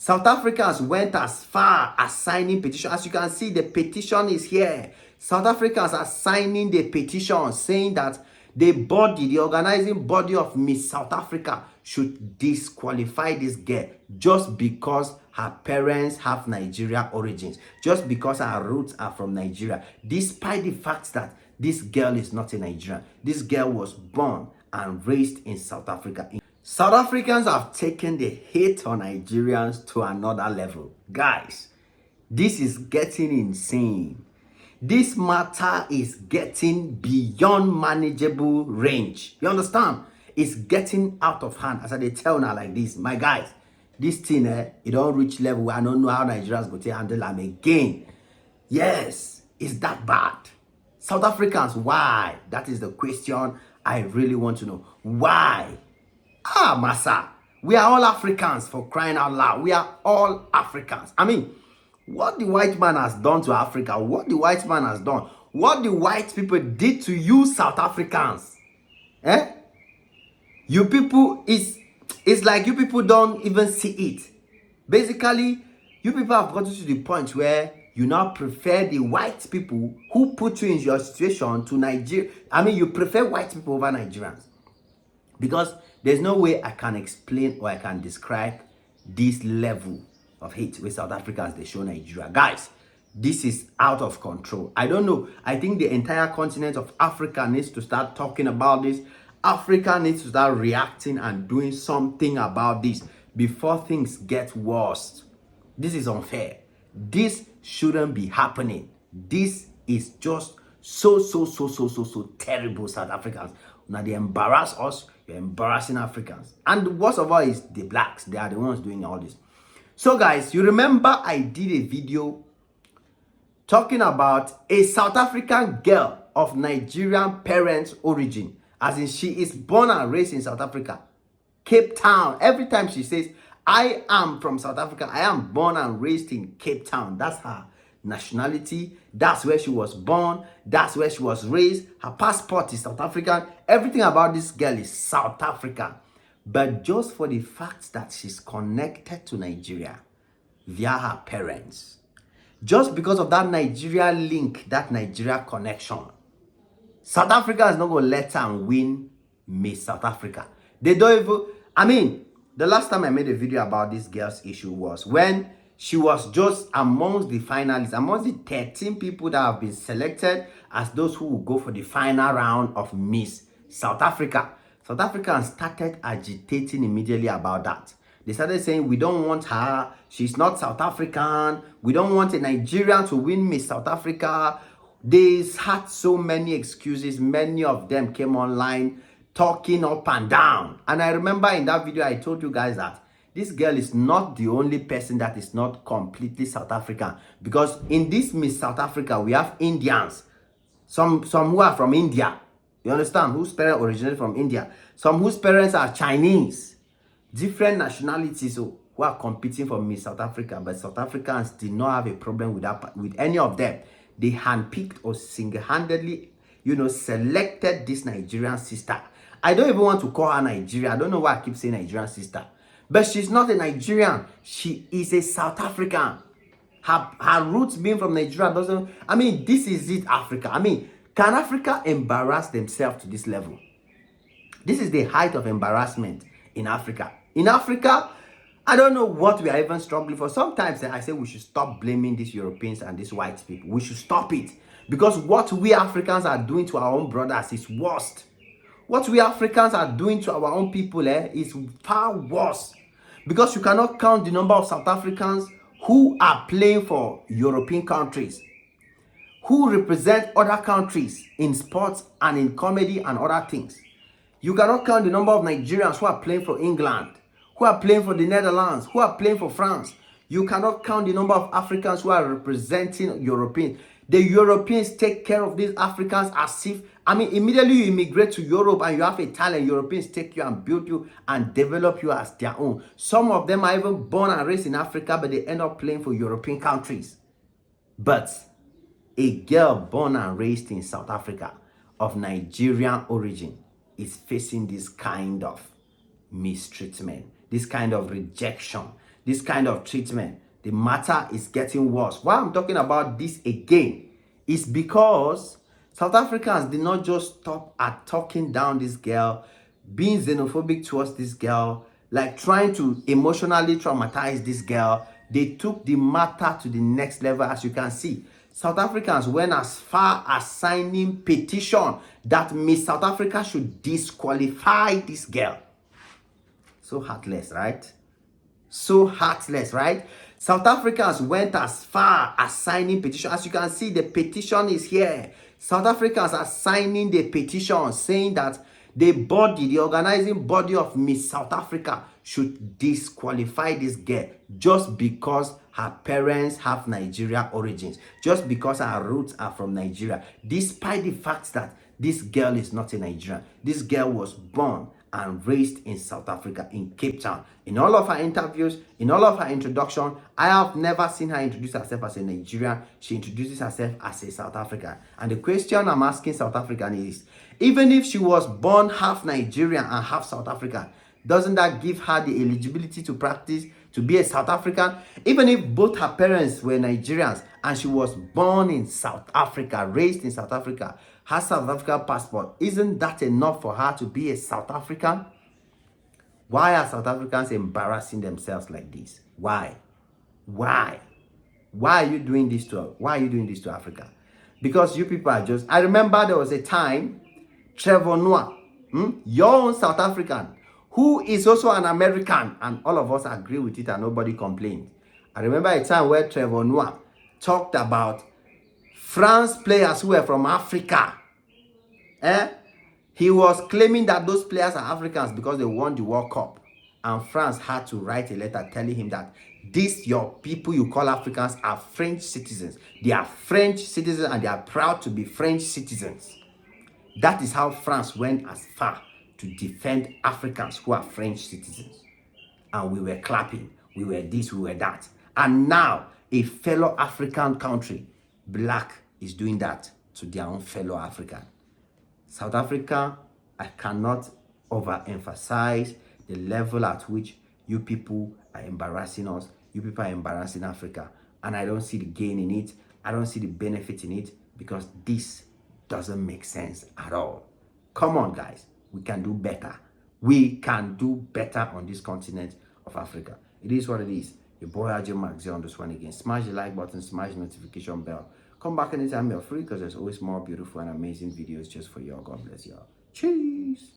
South Africans went as far as signing petition. As you can see, the petition is here. South Africans are signing the petition saying that the organizing body of Miss South Africa should disqualify this girl just because her parents have Nigerian origins, just because her roots are from Nigeria, despite the fact that this girl is not a Nigerian. This girl was born and raised in South Africa. South Africans have taken the hate on Nigerians to another level. Guys, this is getting insane. This matter is getting beyond manageable range. You understand? It's getting out of hand. As I tell now like this, my guys, this thing, it don't reach level where I don't know how Nigerians go to handle them again. Yes, it's that bad. South Africans, why? That is the question I really want to know. Why? Massa, we are all Africans, for crying out loud. We are all Africans. I mean, what the white man has done to Africa, what the white man has done, what the white people did to you South Africans. You people, it's like you people don't even see it. Basically, you people have gotten to the point where you now prefer the white people who put you in your situation to Nigeria. I mean, you prefer white people over Nigerians. Because there's no way I can explain or I can describe this level of hate with South Africans they show Nigeria. Guys, this is out of control. I don't know. I think the entire continent of Africa needs to start talking about this. Africa needs to start reacting and doing something about this before things get worse. This is unfair. This shouldn't be happening. This is just so terrible, South Africans. Now they embarrass us, you're embarrassing Africans. And the worst of all is the blacks. They are the ones doing all this. So guys, you remember I did a video talking about a South African girl of Nigerian parents' origin. As in, she is born and raised in South Africa, Cape Town. Every time she says, I am from South Africa, I am born and raised in Cape Town. That's her nationality. That's where she was born. That's where she was raised. Her passport is South African. Everything about this girl is South African. But just for the fact that she's connected to Nigeria via her parents, just because of that Nigeria link, that Nigeria connection, South Africa is not going to let her win Miss South Africa. They don't even, I mean, the last time I made a video about this girl's issue was when she was just amongst the finalists, amongst the 13 people that have been selected as those who will go for the final round of Miss South Africa. South Africans started agitating immediately about that. They started saying, we don't want her. She's not South African. We don't want a Nigerian to win Miss South Africa. They had so many excuses. Many of them came online talking up and down. And I remember in that video, I told you guys that this girl is not the only person that is not completely South African. Because in this Miss South Africa, we have Indians. Some who are from India. You understand? Whose parents originated from India. Some whose parents are Chinese. Different nationalities who are competing for Miss South Africa. But South Africans did not have a problem with any of them. They handpicked or single-handedly, selected this Nigerian sister. I don't even want to call her Nigerian. I don't know why I keep saying Nigerian sister. But she's not a Nigerian. She is a South African. Her roots being from Nigeria doesn't... I mean, this is it, Africa. I mean, can Africa embarrass themselves to this level? This is the height of embarrassment in Africa. In Africa, I don't know what we are even struggling for. Sometimes I say we should stop blaming these Europeans and these white people. We should stop it. Because what we Africans are doing to our own brothers is worst. What we Africans are doing to our own people is far worse. Because you cannot count the number of South Africans who are playing for European countries, who represent other countries in sports and in comedy and other things. You cannot count the number of Nigerians who are playing for England, who are playing for the Netherlands, who are playing for France. You cannot count the number of Africans who are representing Europeans. The Europeans take care of these Africans as if, I mean, immediately you immigrate to Europe and you have a talent, Europeans take you and build you and develop you as their own. Some of them are even born and raised in Africa, but they end up playing for European countries. But a girl born and raised in South Africa of Nigerian origin is facing this kind of mistreatment, this kind of rejection, this kind of treatment. The matter is getting worse. Why I'm talking about this again is because South Africans did not just stop at talking down this girl, being xenophobic towards this girl, like trying to emotionally traumatize this girl. They took the matter to the next level. As you can see, South Africans went as far as signing petition that Miss South Africa should disqualify this girl. So heartless, right? So heartless, right? South Africans went as far as signing petition. As you can see, the petition is here. South Africans are signing the petition saying that the organizing body of Miss South Africa should disqualify this girl just because her parents have Nigeria origins, just because her roots are from Nigeria, despite the fact that this girl is not a Nigerian. This girl was born and raised in South Africa, in Cape Town. In all of her interviews, in all of her introduction, I have never seen her introduce herself as a Nigerian. She introduces herself as a South African. And the question I'm asking South African is, even if she was born half Nigerian and half South African, doesn't that give her the eligibility to practice, to be a South African? Even if both her parents were Nigerians and she was born in South Africa, raised in South Africa, has South African passport, isn't that enough for her to be a South African? Why are South Africans embarrassing themselves like this? Why? Why are you doing this to Africa? Because you people are just... I remember there was a time Trevor Noah, your own South African, who is also an American, and all of us agree with it and nobody complained. I remember a time where Trevor Noah talked about France players who were from Africa. He was claiming that those players are Africans because they won the World Cup. And France had to write a letter telling him that these your people you call Africans are French citizens. They are French citizens and they are proud to be French citizens. That is how France went as far to defend Africans who are French citizens. And we were clapping. We were this, we were that. And now a fellow African country, black, is doing that to their own fellow African. South Africa, I cannot overemphasize the level at which you people are embarrassing us. You people are embarrassing Africa. And I don't see the gain in it. I don't see the benefit in it because this doesn't make sense at all. Come on, guys. We can do better. We can do better on this continent of Africa. It is what it is. Your boy RJ Max on this one again. Smash the like button, smash the notification bell. Come back anytime you're free because there's always more beautiful and amazing videos just for y'all. God bless y'all. Cheers.